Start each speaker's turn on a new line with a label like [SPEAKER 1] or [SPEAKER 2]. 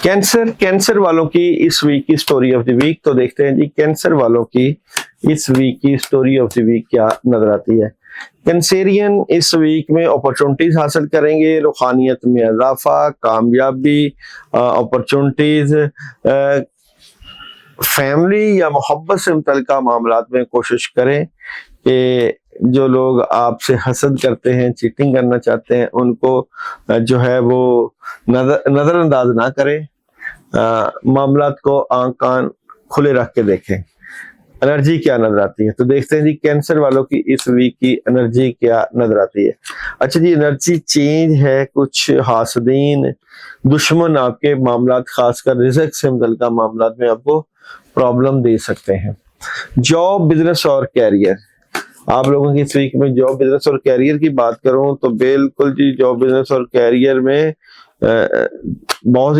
[SPEAKER 1] Cancer cancer वालों की इस वीक की स्टोरी ऑफ द वीक। तो देखते हैं जी कैंसर वालों की इस वीक की स्टोरी ऑफ द वीक क्या नजर आती है। कैंसेरियन इस वीक में अपॉर्चुनिटीज हासिल करेंगे, रूहानियत में इजाफा, कामयाबी, अपॉर्चुनिटीज, फैमिली या मोहब्बत से मुतल्लिका मामलात में कोशिश करें कि जो लोग आपसे हसद करते हैं, चीटिंग करना चाहते हैं, उनको जो है वो नजरअंदाज ना करें। मामलात को आंख कान खुले रख के देखें। एनर्जी क्या नजर आती है, तो देखते हैं जी कैंसर वालों की इस वीक की एनर्जी क्या नजर आती है। अच्छा जी, एनर्जी चेंज है, कुछ हासदीन दुश्मन आपके मामलात खासकर रिज़्क से मुतल्लिका मामलात में आपको प्रॉब्लम दे सकते हैं। जॉब, बिजनेस और कैरियर, आप लोगों की इस वीक में जॉब, बिजनेस और कैरियर की बात करूं तो बिल्कुल जी जॉब, बिजनेस और कैरियर में बहुत